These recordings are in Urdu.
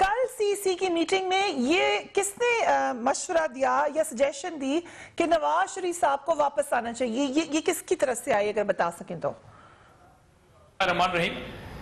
کل سی سی کی میٹنگ میں یہ کس نے مشورہ دیا یا سجیشن دی کہ نواز شریف صاحب کو واپس آنا چاہیے؟ یہ کس کی طرف سے آئی اگر بتا سکیں تو؟ رحمان رحیم،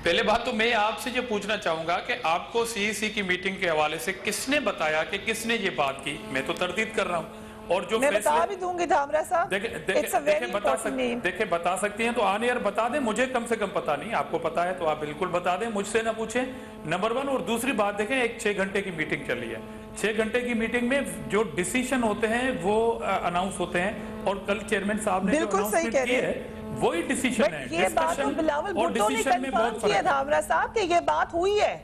پہلے بات تو میں آپ سے یہ پوچھنا چاہوں گا کہ آپ کو سی سی کی میٹنگ کے حوالے سے کس نے بتایا کہ کس نے یہ بات کی؟ میں تو تردید کر رہا ہوں، اور جو میں بتا بھی دوں گی دھامرا صاحب، دیکھیں بتا سکتی ہیں تو آن ایئر بتا دیں، مجھے کم سے کم پتا نہیں، آپ کو پتا ہے تو آپ بالکل بتا دیں، مجھ سے نہ پوچھیں، نمبر 1۔ اور دوسری بات دیکھیں، ایک 6 گھنٹے کی میٹنگ چلی ہے، 6 گھنٹے کی میٹنگ میں جو ڈیسیشن ہوتے ہیں وہ اناؤنس ہوتے ہیں، اور کل چیئرمین صاحب نے جو اناؤنسمنٹ کی ہے وہی ڈیسیشن ہے۔ یہ بات تو بلاول بھٹو نے کنفرم کی ہے دھامرا صاحب کہ یہ بات ہوئی ہے،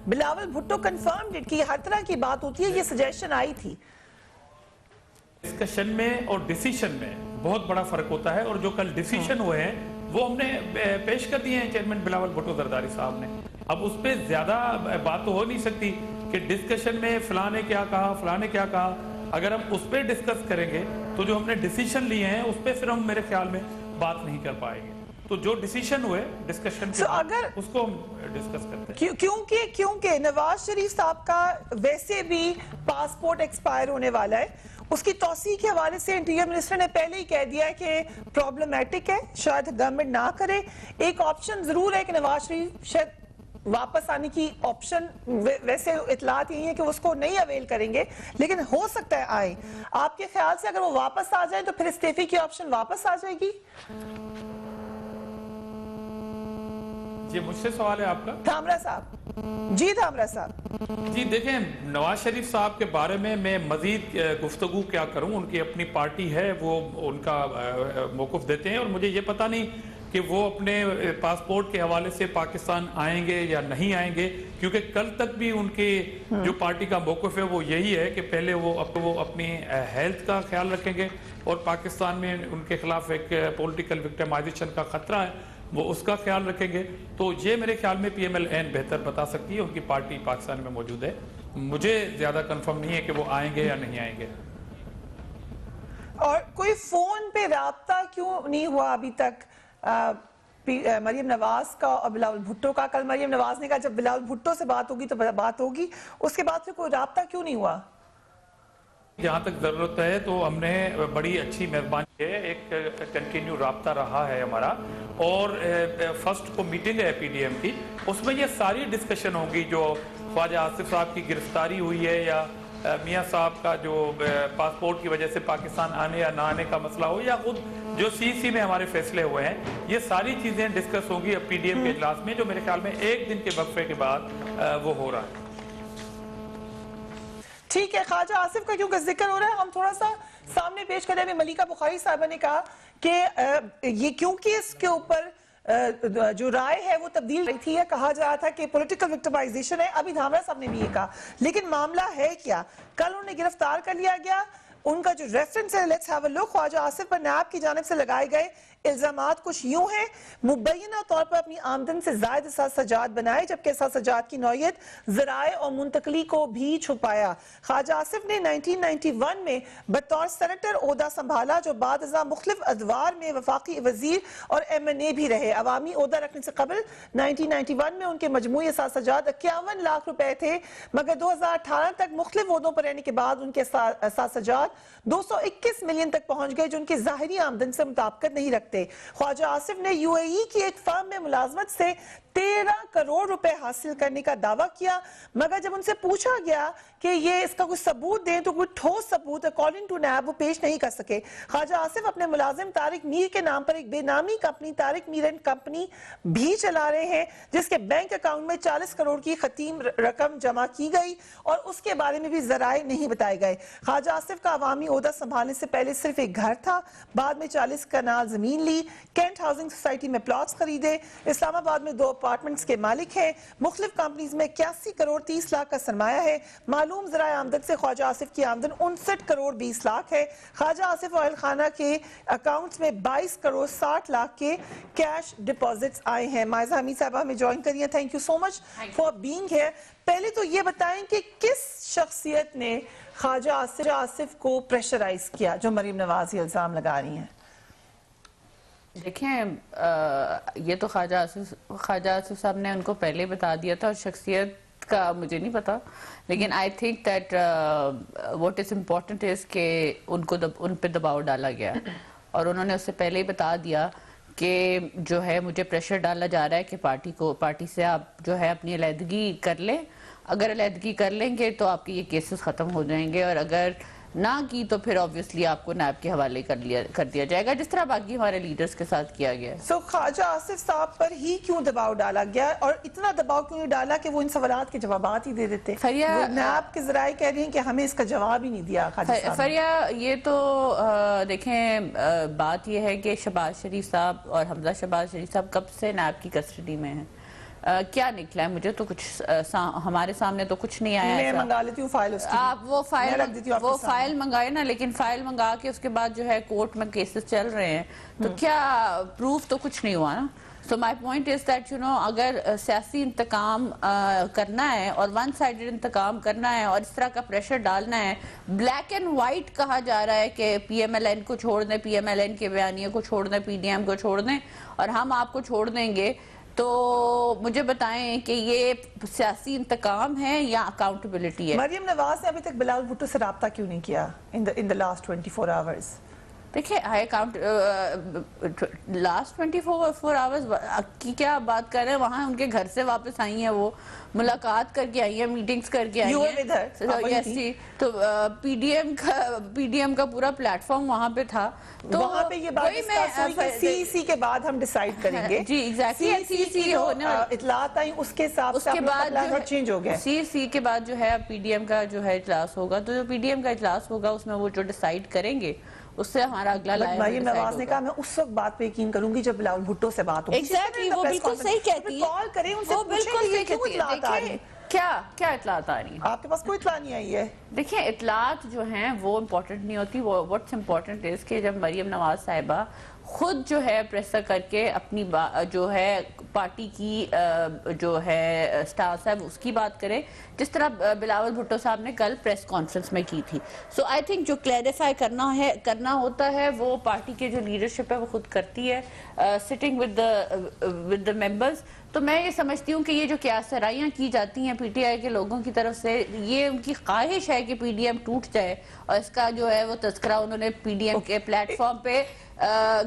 بلاول بھٹو کنفرم کہ ہر طرح کی بات ہوتی ہے، یہ سجیشن آئی تھی۔ ڈسکشن میں اور ڈیسیشن میں بہت بڑا فرق ہوتا ہے، اور جو کل ڈیسیشن ہوئے ہیں وہ ہم نے پیش کر دیے ہیں چیئرمین بلاول بھٹو زرداری صاحب نے۔ اب اس پہ زیادہ بات تو ہو نہیں سکتی کہ ڈسکشن میں فلاں نے کیا کہا، فلاں نے کیا کہا۔ اگر ہم اس پہ ڈسکس کریں گے تو جو ہم نے ڈیسیشن لیے ہیں اس پہ پھر ہم میرے خیال میں بات نہیں کر پائیں گے، تو جو ڈیسیشن ہوئے ڈسکشن کے بعد اس کو ہم ڈسکس کرتے ہیں۔ کیونکہ نواز شریف صاحب کا ویسے بھی پاسپورٹ ایکسپائر ہونے والا ہے، اس کی توسیع کے حوالے سے انٹیریئر منسٹر نے پہلے ہی کہہ دیا ہے کہ پرابلمٹک ہے، شاید گورنمنٹ نہ کرے۔ ایک آپشن ضرور ہے کہ نواز شریف شاید واپس آنے کی آپشن، ویسے اطلاعات یہی ہیں کہ اس کو نہیں اویل کریں گے، لیکن ہو سکتا ہے آئیں۔ آپ کے خیال سے اگر وہ واپس آ جائیں تو پھر استعفے کی آپشن واپس آ جائے گی؟ یہ مجھ سے سوال ہے آپ کا؟ دھامرا صاحب جی، دھامرا صاحب جی دیکھیں، نواز شریف صاحب کے بارے میں مزید گفتگو کیا کروں، ان کی اپنی پارٹی ہے، وہ ان کا موقف دیتے ہیں، اور مجھے یہ پتہ نہیں کہ وہ اپنے پاسپورٹ کے حوالے سے پاکستان آئیں گے یا نہیں آئیں گے، کیونکہ کل تک بھی ان کی جو پارٹی کا موقف ہے وہ یہی ہے کہ پہلے وہ اپنی ہیلتھ کا خیال رکھیں گے، اور پاکستان میں ان کے خلاف ایک پولیٹیکل وکٹمائزیشن کا خطرہ ہے، وہ اس کا خیال رکھیں گے۔ تو یہ میرے خیال میں پی ایم ایل این بہتر بتا سکتی ہے، ان کی پارٹی پاکستان میں موجود ہے، مجھے زیادہ کنفرم نہیں ہے کہ وہ آئیں گے یا نہیں آئیں گے۔ اور کوئی فون پہ رابطہ کیوں نہیں ہوا ابھی تک مریم نواز کا اور بلاول بھٹو کا؟ کل مریم نواز نے کہا جب بلاول بھٹو سے بات ہوگی تو بات ہوگی، اس کے بعد پھر کوئی رابطہ کیوں نہیں ہوا؟ جہاں تک ضرورت ہے تو ہم نے بڑی اچھی مہربانی ہے، ایک کنٹینیو رابطہ رہا ہے ہمارا، اور فرسٹ کو میٹنگ ہے پی ڈی ایم کی، اس میں یہ ساری ڈسکشن ہوگی، جو خواجہ آصف صاحب کی گرفتاری ہوئی ہے، یا میاں صاحب کا جو پاسپورٹ کی وجہ سے پاکستان آنے یا نہ آنے کا مسئلہ ہو، یا خود جو سی سی میں ہمارے فیصلے ہوئے ہیں، یہ ساری چیزیں ڈسکس ہوگی اب پی ڈی ایم کے اجلاس میں، جو میرے خیال میں 1 دن کے وقفے کے بعد وہ ہو رہا ہے۔ ٹھیک ہے، خواجہ آصف کا کیونکہ ذکر ہو رہا ہے، ہم تھوڑا سا سامنے پیش کریں۔ ابھی ملیکہ بخاری صاحبہ نے کہا کہ یہ کیونکہ اس کے اوپر جو رائے ہے وہ تبدیل رہی تھی، ہے کہا جا رہا تھا کہ پولیٹیکل وکٹمائزیشن ہے، ابھی دھامرا صاحب نے بھی یہ کہا، لیکن معاملہ ہے کیا؟ کل انہیں گرفتار کر لیا گیا، ان کا جو ریفرنس ہے، let's have a look, Khawaja Asif پر نیب کی جانب سے لگائے گئے الزامات کچھ یوں ہیں: مبینہ طور پر اپنی آمدن سے زائد اساس سجاد بنائے، جبکہ اساس سجاد کی نوعیت ذرائع اور منتقلی کو بھی چھپایا۔ خواجہ آصف نے 1991 میں بطور سینیٹر عہدہ سنبھالا، جو بعد ازاں مختلف ادوار میں وفاقی وزیر اور ایم این اے بھی رہے۔ عوامی عہدہ رکھنے سے قبل 1991 میں ان کے مجموعی اساس سجاد 51 لاکھ روپے تھے، مگر 2018 تک مختلف عہدوں پر رہنے کے بعد ان کے اساس سجاد 221 ملین تک پہنچ گئے، جو ان کی ظاہری آمدن سے مطابقت نہیں رکھتے۔ خواجہ آصف نے یو اے ای کی ایک فرم میں ملازمت سے 13 کروڑ روپے حاصل کرنے کا دعویٰ کیا، مگر جب ان سے پوچھا گیا کہ یہ اس کا کوئی ثبوت دیں تو کوئی ٹھوس ثبوت اکارڈنگ ٹو نیب وہ پیش نہیں کر سکے۔ خواجہ آصف اپنے ملازم طارق میر کے نام پر ایک بے نامی company Tariq Mir and company بھی چلا رہے ہیں، جس کے بینک اکاؤنٹ میں 40 کروڑ کی ختیم رقم جمع کی گئی، اور اس کے بارے میں بھی ذرائع نہیں بتائے گئے۔ خواجہ آصف کا عوامی عہدہ سنبھالنے سے پہلے صرف ایک گھر تھا، بعد میں 40 کنال زمین لی، کینٹ ہاؤسنگ سوسائٹی میں پلاٹس خریدے، اسلام آباد میں 2 اپارٹمنٹس کے مالک ہیں، مختلف کمپنیز میں 81 کروڑ 30 لاکھ کا سرمایہ ہے۔ معلوم ذرائع آمدن سے خواجہ آصف کی آمدن 59 کروڑ 20 لاکھ ہے۔ خواجہ آصف آئل خانہ کے اکاؤنٹس میں 22 کروڑ 60 لاکھ کے کیش ڈپازٹس آئے ہیں۔ مائزہ حمید صاحبہ ہمیں جوائن کریے، thank you so much for being here. پہلے تو یہ بتائیں کہ کس شخصیت نے خواجہ آصف کو پریشرائز کیا، جو مریم نواز یہ الزام لگا رہی ہیں؟ دیکھیں، یہ تو خواجہ آصف صاحب نے ان کو پہلے بتا دیا تھا، اور شخصیت کا مجھے نہیں پتا, لیکن I think that what is important is کہ ان پہ دباؤ ڈالا گیا, اور انہوں نے اس سے پہلے ہی بتا دیا کہ جو ہے مجھے پریشر ڈالا جا رہا ہے کہ پارٹی سے آپ جو ہے اپنی علیحدگی کر لیں, اگر علیحدگی کر لیں گے تو آپ کے یہ کیسز ختم ہو جائیں گے, اور اگر نہ کی تو پھر obviously آپ کو نیب کے حوالے کر دیا جائے گا, جس طرح باقی ہمارے لیڈرز کے ساتھ کیا گیا ہے. سو خواجہ آصف صاحب پر ہی کیوں دباؤ ڈالا گیا, اور اتنا دباؤ کیوں نہیں ڈالا کہ وہ ان سوالات کے جوابات ہی دے دیتے؟ نیب کے ذرائع کہہ رہی ہیں کہ ہمیں اس کا جواب ہی نہیں دیا خواجہ صاحب. فریا, یہ تو دیکھیں بات یہ ہے کہ شہباز شریف صاحب اور حمزہ شہباز شریف صاحب کب سے نیب کی کسٹڈی میں ہیں, کیا نکلا ہے مجھے تو کچھ ہمارے سامنے تو کچھ نہیں آیا. میں منگا لیتی ہوں فائل اس کی, آپ وہ فائل منگائے نا, لیکن فائل منگا کے اس کے بعد جو ہے کورٹ میں کیسز چل رہے ہیں, تو کیا پروف تو کچھ نہیں ہوا نا. So my point is that اگر سیاسی انتقام کرنا ہے اور ون سائیڈڈ انتقام کرنا ہے اور اس طرح کا پریشر ڈالنا ہے, بلیک اینڈ وائٹ کہا جا رہا ہے کہ پی ایم ایل این کو چھوڑ دیں, پی ایم ایل این کے بیانیے کو چھوڑ دیں, پی ڈی ایم کو چھوڑ دیں, اور ہم آپ کو چھوڑ دیں گے, تو مجھے بتائیں کہ یہ سیاسی انتقام ہے یا اکاؤنٹیبلٹی ہے؟ مریم نواز نے ابھی تک بلاول بھٹو سے رابطہ کیوں نہیں کیا in the last 24 hours؟ دیکھیں لاسٹ 24 آورز کی کیا بات کر رہے ہیں, وہاں ان کے گھر سے واپس آئی ہیں, وہ ملاقات کر کے آئی ہیں, میٹنگز کر کے آئی ہیں, تو پی ڈی ایم کا پورا پلیٹ فارم وہاں پہ تھا, تو وہاں پہ یہ بات ڈسکس ہوئی کہ سی سی کے بعد ہم ڈیسائیڈ کریں گے. جی ایگزیکٹلی, سی سی اطلاعات آئیں اس کے حساب سے اپنا چینج ہو گیا. سی کے بعد جو ہے پی ڈی ایم کا جو ہے اجلاس ہوگا, تو جو پی ڈی ایم کا اجلاس ہوگا اس میں وہ جو ڈیسائیڈ کریں گے اس سے ہمارا اگلا لائن. مریم نواز نے کہا میں اس وقت بات پہ یقین کروں گی جب بلاول بھٹو سے بات ہوگی. ایگزیکٹلی, وہ بالکل صحیح کہتی ہے, کال کریں ان سے پوچھیں کہ یہ کیوں اطلاعات آ رہی ہیں. کیا اطلاعات آ رہی ہیں؟ آپ کے پاس کوئی اطلاع نہیں آئی ہے؟ دیکھیں اطلاعات جو ہیں وہ امپورٹنٹ نہیں ہوتی, واٹس امپورٹنٹ از کہ جب مریم نواز صاحبہ خود جو ہے پریسر کر کے اپنی جو ہے پارٹی کی جو ہے سٹانس ہے اس کی بات کرے, جس طرح بلاول بھٹو صاحب نے کل پریس کانفرنس میں کی تھی. سو آئی تھنک جو کلیریفائی کرنا ہوتا ہے وہ پارٹی کے جو لیڈرشپ ہے وہ خود کرتی ہے, سٹنگ ود دا ممبرز. تو میں یہ سمجھتی ہوں کہ یہ جو قیاس سرائیاں کی جاتی ہیں پی ٹی آئی کے لوگوں کی طرف سے, یہ ان کی خواہش ہے کہ پی ڈی ایم ٹوٹ جائے, اور اس کا جو ہے وہ تذکرہ انہوں نے پی ڈی ایم کے پلیٹ فارم پہ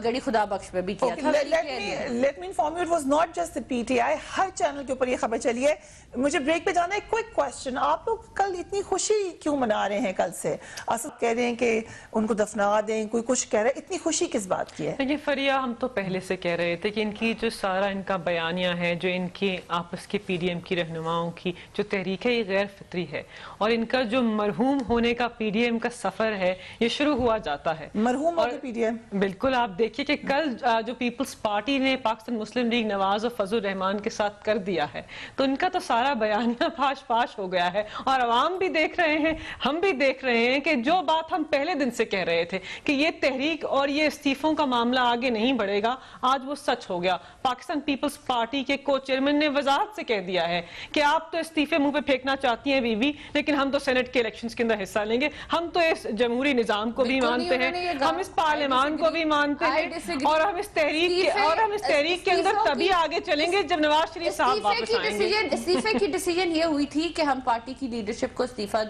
گڑی خدا بخش پہ بھی کیا تھا. Let me inform you, it was not just the P T I, Hare channel کے اوپر یہ خبر چلی ہے. مجھے بریک پہ جانا ہے. کوئک کوسچن, آپ لوگ کل اتنی خوشی کیوں منا رہے ہیں؟ کل سے اسد کہہ رہے ہیں کہ ان کو دفنا دیں, کوئی کچھ کہہ رہا ہے, اتنی خوشی کس بات کی ہے؟ دیکھیں فریا, ہم تو پہلے سے کہہ رہے تھے کہ ان کی جو سارا ان کا بیانیہ ہے, جو ان کی آپس کے پی ڈی ایم کی رہنماؤں کی جو تحریک ہے, یہ غیر فطری ہے, اور ان کا جو مرحوم ہونے کا پی ڈی ایم کا سفر ہے یہ شروع ہوا جاتا ہے. مرحوم ہو گئے پی ڈی ایم؟ بالکل, آپ دیکھیے کہ کل جو پیپلز پارٹی نے پاکستان مسلم لیگ نواز اور فضل الرحمان کے ساتھ کر دیا ہے, تو ان کا تو سارا بیانیہ پاش ہو گیا ہے, اور عوام بھی دیکھ رہے ہیں, ہم بھی دیکھ رہے ہیں کہ جو بات ہم پہلے دن سے کہہ رہے تھے کہ یہ تحریک اور یہ استعفوں کا معاملہ آگے نہیں بڑھے گا, آج وہ سچ ہو گیا. پاکستان پیپلز پارٹی کے کو چیئرمین نے وضاحت سے کہہ دیا ہے کہ آپ تو استعفے منہ پہ پھینکنا چاہتی ہیں بی بی, لیکن ہم تو سینٹ کے الیکشنز کے اندر حصہ لیں گے, ہم تو اس جمہوری نظام کو بھی مانتے ہیں, ہم اس پارلیمان کو بھی مانتے ہیں, اور ہم اس تحریک کے اندر تبھی آگے چلیں گے جب نواز شریف صاحب واپس آئیں گے. استعفے کی ڈیسیژن یہ ہوئی تھی کہ ہم پارٹی کی لیڈرشپ کو استعفیٰ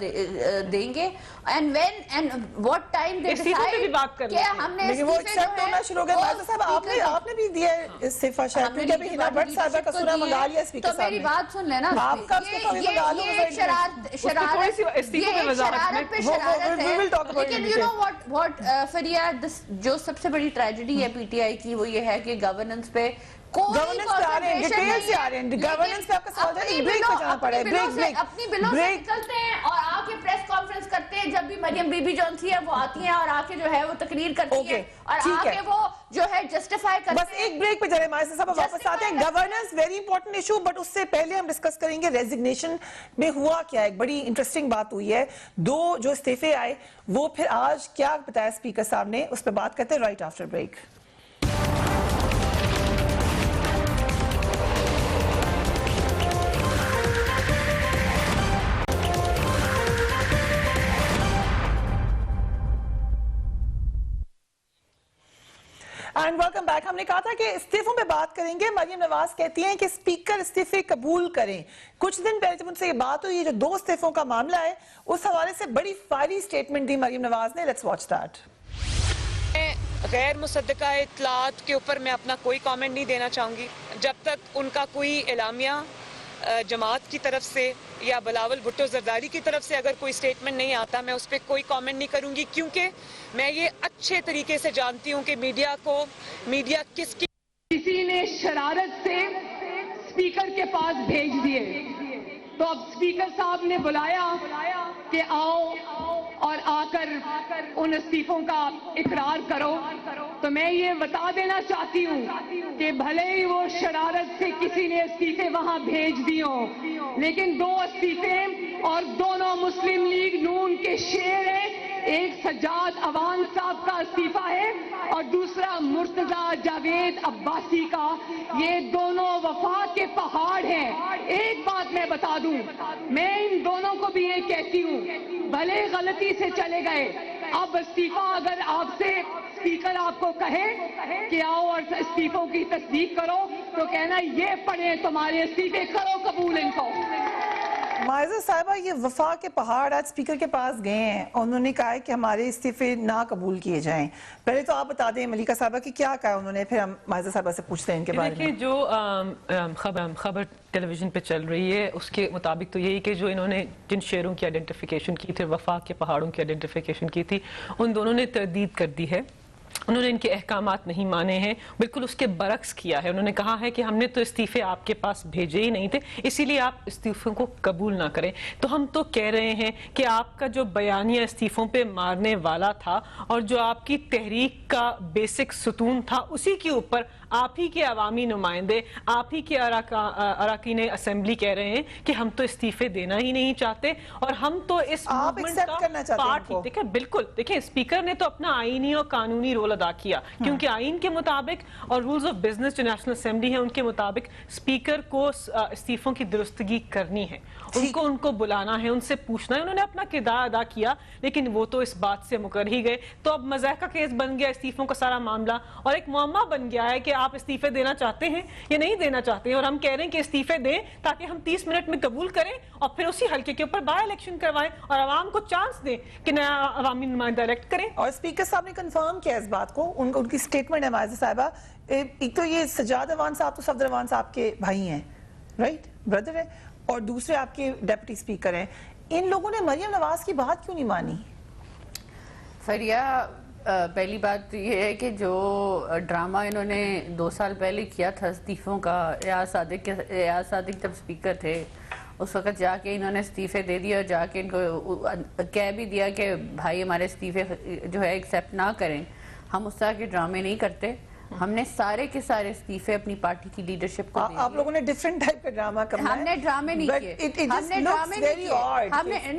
دیں گے, and when and what time they decide کہ ہم نے لیکن وہ ایکسپٹ ہونا شروع ہو گیا. ماجد صاحب آپ نے بھی دیا استعفیٰ شاید, کیونکہ ابھی ہنا بٹ صاحبہ کا سنا منگا لیا اسپیکر صاحب نے. تو میری بات سن لینا, آپ کا استعفیٰ بھی منگا لو, یہ شرارت پہ شرارت ہے. لیکن یو نو واٹ فریا, جو سب سے بڑی ٹریجڈی ہے پی ٹی آئی کی وہ یہ ہے کہ گورننس پہ گورننس پہ آ رہے ہیں, ڈیٹیل سے آ رہے ہیں, گورننس پہ آپ کا سوال ہے, ایک بریک پہ جانا پڑا ہے, اپنی بلوں سے نکلتے ہیں اور آ کے پریس کانفرنس کرتے ہیں. جب بھی مریم بی بی جونسی ہے وہ آتی ہیں اور آ کے جو ہے وہ تقریر کرتی ہیں اور آ کے وہ جو ہے جسٹیفائی کرتے ہیں. بس ایک بریک پہ جا رہے ہیں, ماجد صاحب واپس آتے ہیں. Governance very important issue, but اس سے پہلے ہم ڈسکس کریں گے ریزگنیشن میں ہوا کیا. ایک بڑی انٹرسٹنگ بات ہوئی ہے, دو جو استعفے آئے وہ پھر آج کیا بتایا اسپیکر صاحب نے, اس پہ بات کرتے ہیں right after break. And welcome back. ہم نے کہا تھا کہ استعفوں پہ بات کریں گے. مریم نواز کہتی ہیں کہ اسپیکر استعفے قبول کریں. کچھ دن پہلے جب ان سے یہ بات ہوئی, جو 2 استعفوں کا معاملہ ہے, اس حوالے سے بڑی فائری سٹیٹمنٹ دی مریم نواز نے. Let's watch that. غیر مصدقہ اطلاعات کے اوپر میں اپنا کوئی کامنٹ نہیں دینا چاہوں گی جب تک ان کا کوئی اعلامیہ جماعت کی طرف سے یا بلاول بھٹو زرداری کی طرف سے اگر کوئی سٹیٹمنٹ نہیں آتا. میں اس پہ کوئی کامنٹ نہیں کروں گی, کیونکہ میں یہ اچھے طریقے سے جانتی ہوں کہ میڈیا کسی نے شرارت سے اسپیکر کے پاس بھیج دیے. تو اب اسپیکر صاحب نے بلایا کہ آؤ اور آ کر ان استعفوں کا اقرار کرو. تو میں یہ بتا دینا چاہتی ہوں کہ بھلے ہی وہ شرارت سے کسی نے استعفے وہاں بھیج دی ہوں, لیکن 2 استعفے اور دونوں مسلم لیگ نون کے شیر ہیں. ایک سجاد عوان صاحب کا استعفیٰ ہے اور دوسرا مرتضی جاوید عباسی کا. یہ دونوں وفا کے پہاڑ ہیں. ایک بات میں بتا دوں, میں ان دونوں کو بھی یہ کہتی ہوں, بھلے غلطی سے چلے گئے, اب استعفیٰ اگر آپ سے اسپیکر آپ کو کہے کہ آؤ اور استعفوں کی تصدیق کرو, تو کہنا یہ پڑھیں تمہارے استعفے, کرو قبول ان کو. معزہ صاحبہ, یہ وفا کے پہاڑ آج اسپیکر کے پاس گئے ہیں. انہوں نے کہا ہے کہ ہمارے استعفے نہ قبول کیے جائیں. پہلے تو آپ بتا دیں ملیکہ صاحبہ کہ کیا کہا انہوں نے, پھر ہم معزہ صاحبہ سے پوچھتے ہیں ان کے بارے میں. دیکھیں, جو خبر ٹیلی ویژن پہ چل رہی ہے اس کے مطابق تو یہی کہ جو انہوں نے جن شعروں کی آئیڈینٹیفیکیشن کی تھی, وفا کے پہاڑوں کی آئیڈینٹیفیکیشن کی تھی, ان دونوں نے تردید کر دی ہے. انہوں نے ان کے احکامات نہیں مانے ہیں, بالکل اس کے برعکس کیا ہے. انہوں نے کہا ہے کہ ہم نے تو استعفے آپ کے پاس بھیجے ہی نہیں تھے, اسی لیے آپ استعفوں کو قبول نہ کریں. تو ہم تو کہہ رہے ہیں کہ آپ کا جو بیانیہ استعفوں پہ مارنے والا تھا اور جو آپ کی تحریک کا بیسک ستون تھا, اسی کے اوپر آپ ہی کے عوامی نمائندے, آپ ہی کے اراکین اسمبلی کہہ رہے ہیں کہ ہم تو استعفے دینا ہی نہیں چاہتے اور ہم تو اس موومنٹ کا پارٹ ہی. دیکھیں, بالکل دیکھیں, اسپیکر نے تو اپنا آئینی اور قانونی رول ادا کیا, کیونکہ آئین کے مطابق اور رولز آف بزنس جو نیشنل اسمبلی ہیں ان کے مطابق اسپیکر کو استعفوں کی درستگی کرنی ہے, ان کو بلانا ہے, ان سے پوچھنا ہے. انہوں نے اپنا کردار ادا کیا, لیکن وہ تو اس بات سے مکر ہی گئے. تو اب مذاق کا کیس بن گیا استعفوں کا سارا معاملہ, اور ایک معمہ بن گیا ہے کہ آپ استعفے دینا چاہتے ہیں یا نہیں دینا چاہتے ہیں. اور ہم کہہ رہے ہیں کہ استعفے دیں تاکہ ہم 30 منٹ میں قبول کریں اور پھر اسی حلقے کے اوپر بائی الیکشن کروائیں اور عوام کو چانس دیں کہ نیا عوامی نمائندہ الیکٹ کریں. اور اسپیکر صاحب نے کنفرم کیا اس بات کو, ان کی سٹیٹمنٹ ہے معزہ صاحبہ. ایک تو یہ سجاد عوان صاحب تو صفدر عوان صاحب کے بھائی ہیں, رائٹ, بردر ہیں, اور دوسرے آپ کے ڈیپٹی اسپیکر ہیں. ان لوگوں نے مریم نواز کی بات کیوں نہیں مانی؟ فریہ, پہلی بات یہ ہے کہ جو ڈرامہ انہوں نے 2 سال پہلے کیا تھا استعفوں کا, ریاض صادق جب اسپیکر تھے اس وقت جا کے انہوں نے استعفے دے دیا اور جا کے ان کو کہہ بھی دیا کہ بھائی ہمارے استعفے جو ہے ایکسیپٹ نہ کریں. ہم اس طرح کے ڈرامے نہیں کرتے. ہم نے سارے کے سارے استعفے اپنی پارٹی کی لیڈرشپ کو آپ لوگوں نے ڈیفرنٹ ٹائپ کا ڈرامہ کرنا ہے. ہم نے ڈرامے نہیں کیے,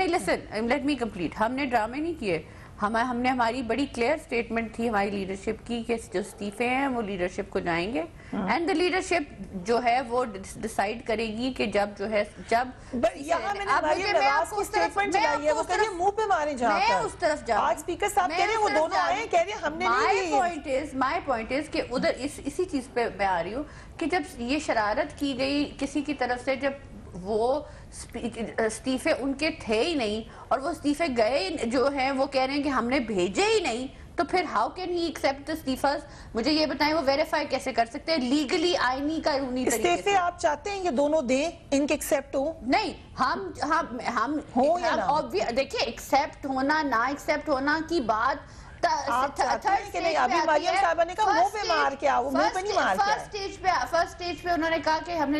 لسن لیٹ می کمپلیٹ. ہم نے ڈرامے نہیں کیے. ہم نے ہماری بڑی کلیئر سٹیٹمنٹ تھی ہماری لیڈرشپ کی کہ جو استعفے ہیں وہ لیڈرشپ کو جائیں گے, اینڈ دا لیڈرشپ جو ہے وہ ڈیسائیڈ کرے گی کہ جب جو ہے یہاں میں نے مریم نواز کی سٹیٹمنٹ چلائی ہے, وہ کہہ رہی ہے منہ پہ مارے جہاں پر. میں اس طرف جا رہا ہوں. آج اسپیکر صاحب کہہ رہے ہیں وہ دونوں آئے, کہہ رہے ہیں ہم نے نہیں. مائی پوائنٹ از کہ ادھر اسی چیز پہ میں آ رہی ہوں کہ جب یہ شرارت کی گئی کسی کی طرف سے, جب وہ استعفے ان کے تھے ہی نہیں اور وہ استعفے گئے جو ہیں وہ کہہ رہے ہیں کہ ہم نے بھیجے ہی نہیں, تو پھر ہاؤ کین ہی ایکسیپٹ استعفیٰ؟ مجھے یہ بتائیں وہ ویریفائی کیسے کر سکتے ہیں لیگلی, آئینی قانونی طریقے سے؟ استعفے آپ چاہتے ہیں کہ دونوں دیں, ان کے ایکسیپٹ ہو؟ نہیں, ہم دیکھیں ایکسیپٹ ہونا نہ ایکسیپٹ ہونا کی بات آپ چاہتے ہیں کہ نہیں. ابھی مریم صاحبہ نے کہا منہ پہ مار کے آؤ, منہ پہ نہیں مار کے آئے. فرسٹ سٹیج پہ انہوں نے کہا کہ ہمیں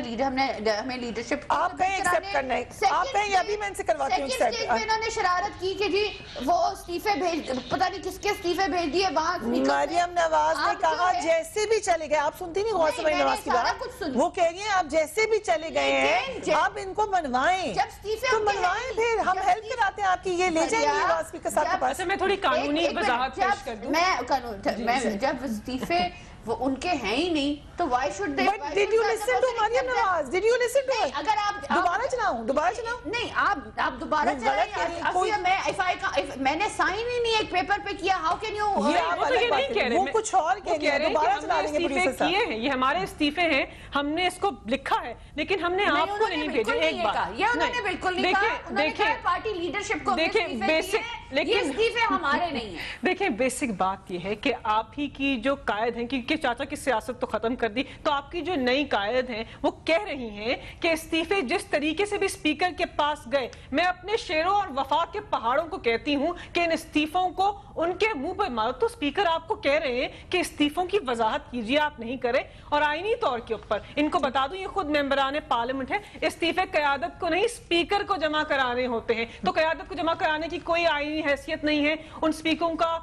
لیڈرشپ آپ کہیں ایکسیپٹ کرنا ہے, آپ کہیں ابھی میں ان سے کرواتی ہوں ایکسیپٹ. سیکنڈ سٹیج پہ انہوں نے شرارت کی کہ جی وہ استعفے پتہ نہیں کس کے استعفے بھیج دیے وہاں. مریم نواز نے کہا جیسے بھی چلے گئے, آپ سنتی نہیں غور سے مریم نواز کی بات, وہ کہہ رہی ہیں آپ جیسے بھی چلے گئے ہیں آپ ان کو منوائیں, تو منوائیں, پھر ہم ہیلپ کراتے ہیں آپ کی, یہ لے جائیں گے اسپیکر صاحب کے پاس. میں تھوڑی قانونی وضاحت پیش کر دوں. میں جب استعفے وہ ان کے ہیں ہی نہیں تو why should they? But did you listen to Maryam Nawaz? Did you listen to her? اگر آپ دوبارہ چلاؤں نہیں آپ دوبارہ چلائیں. میں نے سائن ہی نہیں ایک پیپر پہ کیا. How can you? وہ کچھ اور کہہ رہے ہیں, دوبارہ چلا دیں گے پروڈیوسر صاحب. یہ ہمارے استعفے ہیں, ہم نے اس کو لکھا ہے لیکن ہم نے آپ کو نہیں بھیجا. ایک بات یہ انہوں نے بالکل نہیں کہا. انہوں نے کہا پارٹی لیڈرشپ کو یہ استعفے ہمارے نہیں ہیں. دیکھیں بیسک بات یہ ہے کہ آپ ہی کی جو قائد ہیں, کیونکہ چاچا کی سیاست تو ختم کر دی, تو آپ کی جو نئی قائد ہیں وہ کہہ رہی ہیں کہ استعفے جس طریقے سے بھی اسپیکر کے پاس گئے, میں اپنے شیروں اور وفا کے پہاڑوں کو کہتی ہوں کہ ان استعفوں کو ان کے منہ پہ مارو. تو اسپیکر آپ کو کہہ رہے ہیں کہ استعفوں کی وضاحت کیجیے, آپ نہیں کریں. اور آئینی طور کے اوپر ان کو بتا دوں, یہ خود ممبران پارلیمنٹ ہے, استعفے قیادت کو نہیں اسپیکر کو جمع کرانے ہوتے ہیں. تو قیادت کو جمع کرانے کی کوئی آئینی حیثیت نہیں ہے, ان اسپیکروں کا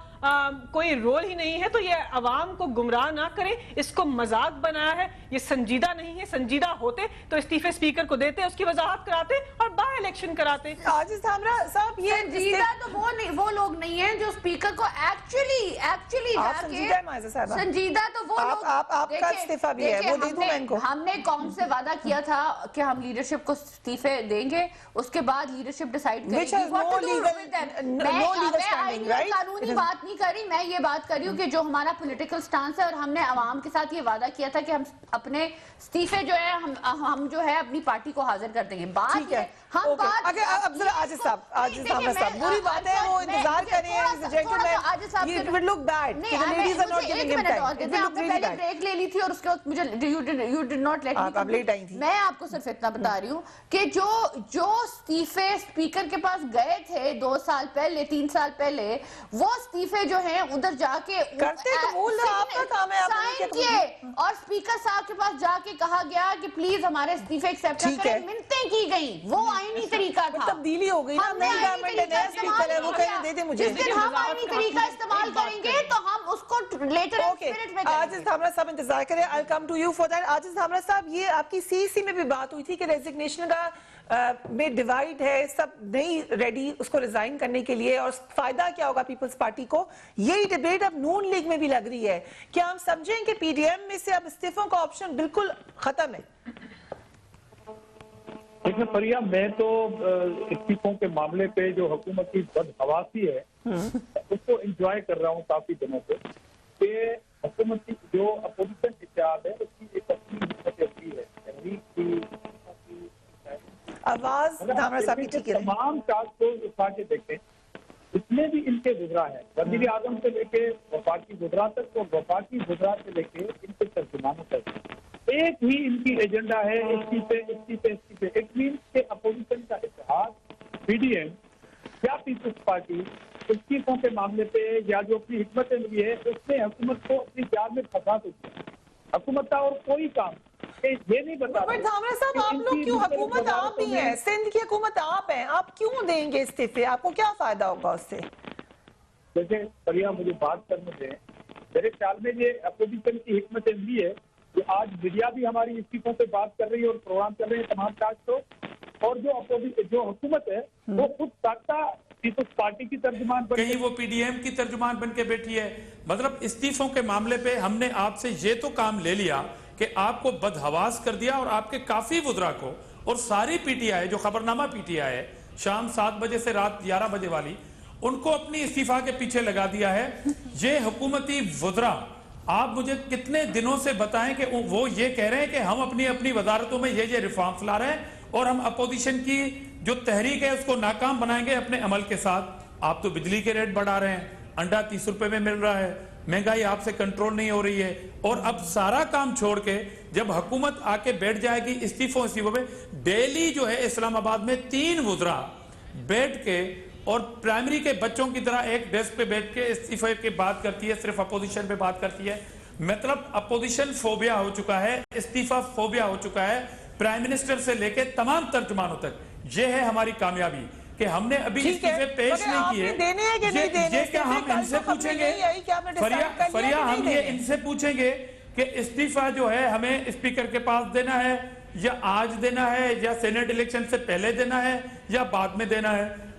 کوئی رول ہی نہیں ہے. تو یہ عوام کو گمراہ نہ کریں, اس کو مذاق بنایا ہے, یہ سنجیدہ نہیں ہے. سنجیدہ ہوتے تو استعفے اسپیکر کو دیتے, اس کی وضاحت کراتے اور بائی الیکشن کراتے. عاجز دھامرا صاحب یہ سنجیدہ تو وہ لوگ نہیں ہیں جو اسپیکر کو ایکچولی سنجیدہ تو وہ لوگ. آپ کا استعفیٰ بھی ہے, وہ دے دوں میں ان کو. ہم نے قوم سے وعدہ کیا تھا کہ ہم لیڈرشپ کو استعفے دیں گے, اس کے بعد لیڈرشپ ڈیسائیڈ کرے گی. میں قانونی بات نہیں کر رہی, میں یہ بات کر رہی ہوں کہ جو ہمارا پولیٹیکل سٹانس ہے, اور ہم نے عوام کے ساتھ یہ وعدہ کیا تھا کہ ہم اپنے استعفے جو ہے ہم جو ہے اپنی پارٹی کو حاضر کر دیں گے. بات ہے ہم بات اب ذرا عاجز دھامرا صاحب, بری بات ہے, وہ انتظار کر رہے ہیں. It would look bad. The ladies are not giving him time. It will look really bad. Break لے لی تھی اور اس کے وقت مجھے you did not let me. آپ لیٹ آئی تھی. میں آپ کو صرف اتنا بتا رہی ہوں کہ جو استعفے اسپیکر کے پاس گئے تھے 2 سال پہلے 3 سال پہلے, وہ استعفے جو ہیں ادھر جا کے کرتے تو بول رہا آپ کا کام ہے, سائن کیے, اور اسپیکر صاحب کے پاس جا کے کہا گیا کہ پلیز ہمارے استعفے ایکسیپٹ کریں. منتیں کی گئیں, وہ آئینی طریقہ تھا. تبدیلی ہو گئی نا, نئی گورنمنٹ ہے, نیا اسپیکر ہے, وہ کہیں دے دے مجھے. جس دن ہم آئینی طریقہ استعمال کریں گے تو ہم اس کو لیٹر اسپرٹ میں کریں گے. عاجز دھامرا صاحب انتظار کریں, I'll come to you for that. عاجز دھامرا صاحب, یہ آپ کی CEC میں بھی بات ہوئی تھی کہ ریزگنیشن کا میں ڈیوائیڈ ہے, سب نہیں ریڈی اس کو ریزائن کرنے کے لیے, اور فائدہ کیا ہوگا پیپلز پارٹی کو. یہی ڈیبیٹ اب نون لیگ میں بھی لگ رہی ہے. کیا ہم سمجھیں کہ PDM میں سے اب استعفوں کا آپشن بالکل ختم ہے؟ دیکھیں فریہ, میں تو استعفوں کے معاملے پہ جو حکومت کی بدحواسی ہے اس کو انجوائے کر رہا ہوں کافی دنوں سے, کہ حکومت کی جو اپوزیشن اتحاد ہے اس کی ایک اپنی حکمت عملی ہے. تحریک کی آواز دھامرا صاحب کی ٹھیک ہے. تمام ٹاسک فورس اٹھا کے دیکھیں, جتنے بھی ان کے وزراء ہیں, وزیر اعظم سے لے کے وفاقی وزراء تک, اور وفاقی وزراء سے لے کے ان کے ترجمانوں تک, ایک ہی ان کی ایجنڈا ہے استعفے. اٹ مینس کہ اپوزیشن کا اتحاد PDM یا پیپلز پارٹی استعفوں کے معاملے پہ یا جو اپنی حکمت عملی ہے اس نے حکومت کو اپنی جال میں پھنسا دیا. حکومت کا اور کوئی کام یہ نہیں بتا رہا. دھامرا صاحب, آپ لوگ کیوں, حکومت آپ ہی ہیں, سندھ کی حکومت آپ ہیں, آپ کیوں دیں گے استعفے؟ آپ کو کیا فائدہ ہوگا اس سے؟ جیسے فریہ مجھے بات کرنے دیں, میرے خیال میں یہ اپوزیشن کی حکمت عملی ہے کہ آج میڈیا بھی ہماری استعفوں سے بات کر رہی ہے اور پروگرام کر رہے ہیں تمام ٹاک شو, اور جو حکومت ہے وہ خود ساختہ پیپلز پارٹی کی ترجمان بن کہیں وہ PDM کی ترجمان بن کے بیٹھی ہے. مطلب استعفوں کے معاملے پہ ہم نے آپ سے یہ تو کام لے لیا کہ آپ کو بدحواس کر دیا, اور آپ کے کافی وزراء کو, اور ساری PTI جو خبرنامہ PTI ہے شام 7 بجے سے رات 11 بجے والی, ان کو اپنی استعفا کے پیچھے لگا دیا ہے. یہ حکومتی وزراء آپ مجھے کتنے دنوں سے بتائیں کہ وہ یہ کہہ رہے ہیں کہ ہم اپنی وزارتوں میں یہ ریفارمز لا رہے ہیں اور ہم اپوزیشن کی جو تحریک ہے اس کو ناکام بنائیں گے اپنے عمل کے ساتھ. آپ تو بجلی کے ریٹ بڑھا رہے ہیں, انڈا 30 روپے میں مل رہا ہے, مہنگائی آپ سے کنٹرول نہیں ہو رہی ہے, اور اب سارا کام چھوڑ کے جب حکومت آ کے بیٹھ جائے گی استعفوں میں, ڈیلی جو ہے اسلام آباد میں 3 وزراء بیٹھ کے اور پرائمری کے بچوں کی طرح ایک ڈیسک پہ بیٹھ کے استعفے کی بات کرتی ہے, صرف اپوزیشن پہ بات کرتی ہے. مطلب اپوزیشن فوبیا ہو چکا ہے, استعفا فوبیا ہو چکا ہے, پرائم منسٹر سے لے کے تمام ترجمانوں تک. یہ ہے ہماری کامیابی کہ ہم نے ابھی استعفے پیش نہیں کیے. یہ کیا ہم ان سے پوچھیں گے فریہ, ہم یہ ان سے پوچھیں گے کہ استعفا جو ہے ہمیں اسپیکر کے پاس دینا ہے یا آج دینا ہے یا سینٹ الیکشن سے پہلے دینا ہے یا بعد میں دینا ہے؟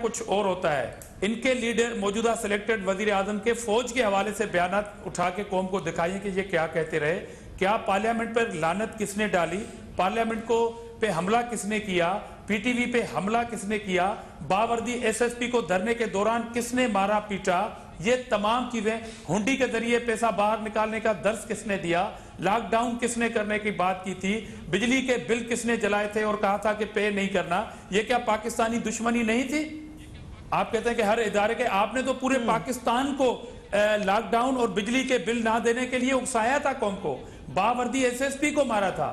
کچھ اور ہوتا ہے. ان کے لیڈر موجودہ سلیکٹڈ وزیر اعظم کے فوج کے حوالے سے بیانات اٹھا کے قوم کو دکھائیے کہ یہ کیا کہتے رہے. کیا پارلیمنٹ پر لعنت کس نے ڈالی, پارلیمنٹ کو پہ حملہ کس نے کیا, پی ٹی وی پہ حملہ کس نے کیا, باوردی ایس ایس پی کو دھرنے کے دوران کس نے مارا پیٹا, یہ تمام چیزیں, ہنڈی کے ذریعے پیسہ باہر نکالنے کا درس کس نے دیا, لاک ڈاؤن کس نے کرنے کی بات کی تھی, بجلی کے بل کس نے جلائے تھے اور کہا تھا کہ پے نہیں کرنا, یہ کیا پاکستانی دشمنی نہیں تھی؟ آپ کہتے ہیں کہ ہر ادارے کے, آپ نے تو پورے پاکستان کو لاک ڈاؤن اور بجلی کے بل نہ دینے کے لیے اکسایا تھا قوم کو, باوردی ایس ایس پی کو مارا تھا,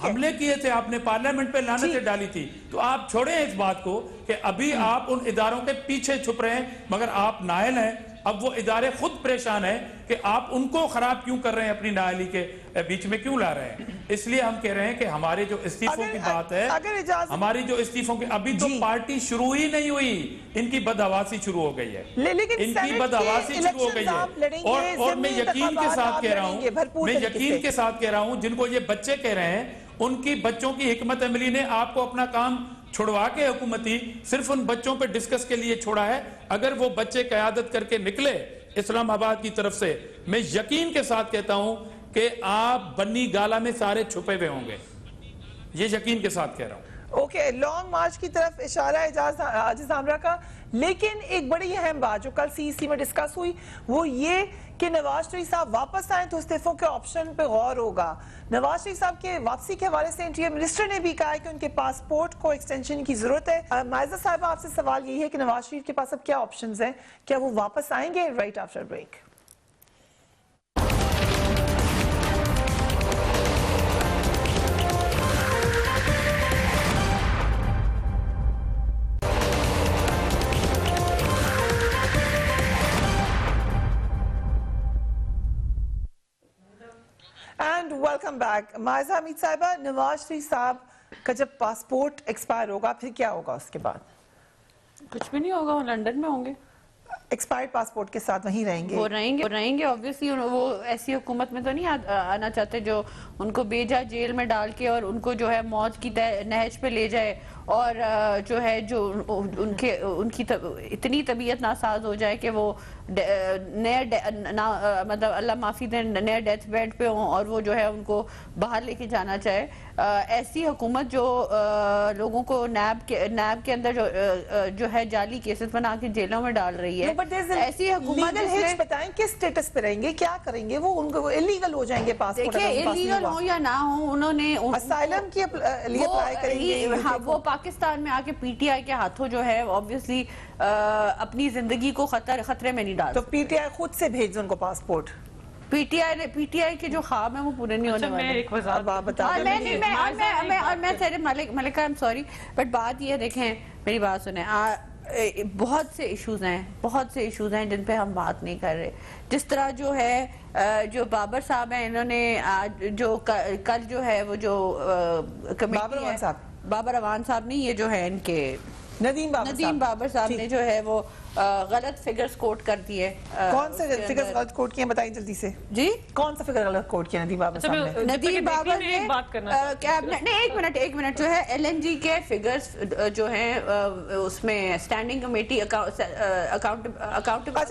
حملے کیے تھے آپ نے, پارلیمنٹ پہ لعنتیں ڈالی تھی. تو آپ چھوڑیں اس بات کو کہ ابھی آپ ان اداروں کے پیچھے چھپ رہے ہیں, مگر آپ نائل ہیں. اب وہ ادارے خود پریشان ہیں کہ آپ ان کو خراب کیوں کر رہے ہیں, اپنی نااہلی کے بیچ میں کیوں لا رہے ہیں. اس لیے ہم کہہ رہے ہیں کہ ہمارے جو استعفوں کی بات ہے, ہماری جو استعفوں کی, ابھی تو پارٹی شروع ہی نہیں ہوئی, ان کی بدحواسی شروع ہو گئی ہے, ان کی بدحواسی شروع ہو گئی ہے. اور میں یقین کے ساتھ کہہ رہا ہوں, جن کو یہ بچے کہہ رہے ہیں, ان کی بچوں کی حکمت عملی نے آپ کو اپنا کام چھڑوا کے حکومتی صرف ان بچوں پہ ڈسکس کے لیے چھوڑا ہے. اگر وہ بچے قیادت کر کے نکلے اسلام آباد کی طرف سے, میں یقین کے ساتھ کہتا ہوں کہ آپ بنی گالا میں سارے چھپے ہوئے ہوں گے, یہ یقین کے ساتھ کہہ رہا ہوں. اوکے, لانگ مارچ کی طرف اشارہ عاجز عامرہ کا. لیکن ایک بڑی اہم بات جو کل سی سی میں ڈسکس ہوئی وہ یہ کہ نواز شریف صاحب واپس آئیں تو استعفوں کے آپشن پہ غور ہوگا. نواز شریف صاحب کے واپسی کے حوالے سے انٹیریئر منسٹر نے بھی کہا ہے کہ ان کے پاسپورٹ کو ایکسٹینشن کی ضرورت ہے. مائزہ صاحبہ, آپ سے سوال یہی ہے کہ نواز شریف کے پاس اب کیا آپشنز ہیں, کیا وہ واپس آئیں گے right after break? And welcome back. Maiza Hamid صاحبہ, نواز شریف صاحب کا جب پاسپورٹ ایکسپائر ہوگا پھر کیا ہوگا اس کے بعد؟ کچھ بھی نہیں ہوگا, وہ لنڈن میں ہوں گے, ایکسپائرڈ پاسپورٹ کے ساتھ وہیں رہیں گے. وہ رہیں گے obviously. وہ ایسی حکومت میں تو نہیں آنا چاہتے جو ان کو بیجا جیل میں ڈال کے اور ان کو جو ہے موت کی نہج پہ لے جائے, اور جو ہے جو ان کی اتنی طبیعت ناساز ہو جائے کہ وہ نئے مطلب اللہ معافی دیں نئے ڈیتھ بیڈ پہ ہوں, اور وہ جو ہے ان کو باہر لے کے جانا چاہے. ایسی حکومت جو لوگوں کو نیب کے اندر جو ہے جعلی کیسز بنا کے جیلوں میں ڈال رہی ہے, ایسی حکومت بتائیں کس سٹیٹس پہ رہیں گے, کیا کریں گے, وہ ان کو اللیگل ہو جائیں گے پاسپورٹ. دیکھیں انلیگل ہو یا نہ ہو, انہوں نے اسائلم کے لیے اپلائی کریں گے. ہاں, وہ پاکستان میں آ کے پی ٹی آئی کے ہاتھوں جو ہے obviously اپنی زندگی کو خطرے میں نہیں ڈال. تو پی ٹی آئی خود سے بھیج دیں ان کو پاسپورٹ. پی ٹی آئی کے جو خواب ہیں وہ پورے نہیں ہونے والے. میں ایک وضاحت اور میں سارے ملکہ I'm sorry بٹ بات یہ دیکھیں, میری بات سنیں, بہت سے ایشوز ہیں جن پہ ہم بات نہیں کر رہے. جس طرح جو ہے جو بابر صاحب ہیں, انہوں نے جو کل جو ہے وہ جو کمیٹی ہے, بابر اوان صاحب نہیں, یہ جو ہے ان کے ندیم بابر صاحب نے جو ہے وہ غلط فگرز کوٹ کر دیے. کون سے فگرز غلط کوٹ کیے بتائیں جلدی سے. جی, کون سا فگر غلط کوٹ کیا ندیم بابر صاحب نے؟ ندیم بابر نے ایک منٹ جو ہے ایل این جی کے فگرز جو ہیں اس میں اسٹینڈنگ کمیٹی اچھا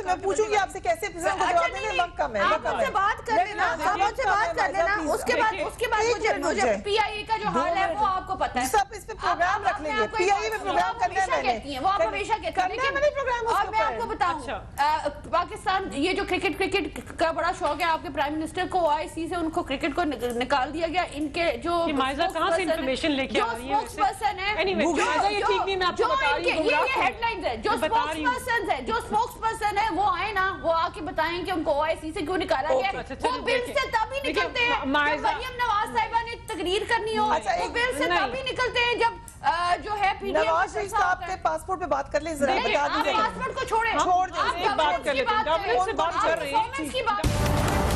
میں پوچھوں گی آپ سے کیسے وقت کم ہے, آپ سے بات کر لینا, اس کے بعد مجھے پی آئی اے کا جو حال ہے وہ آپ کو پتا ہے. سب اس پہ پروگرام رکھ لیں گے, پی آئی اے میں پروگرام کرنا ہے میں نے, وہ آپ ہمیشہ کہتی ہیں. اور میں آپ کو بتاؤں, پاکستان یہ جو کرکٹ کا بڑا شوق ہے, آپ کے پرائم منسٹر کو او آئی سی سے ان کو کرکٹ کو نکال دیا گیا. ان کے جو مائزہ کہاں سے انفارمیشن لے کے آ رہی ہے, جو اسپوکس پرسن ہے وہ آئے نا, وہ آ کے بتائیں کہ ان کو او آئی سی سے کیوں نکالا گیا. وہ بل سے تبھی نکلتے ہیں جب مریم نواز صاحبہ نے تقریر کرنی ہو, وہ بل سے تبھی نکلتے ہیں جب جو ہے P D M. Nawaz Sharif صاحب کے پاسپورٹ پہ بات کر لیں ذرا, بتا دیجیے. پاسپورٹ کو چھوڑیں, چھوڑ دیں, ایک بات کر لیتے ہیں, ڈبلیو سے بات کر رہے ہیں.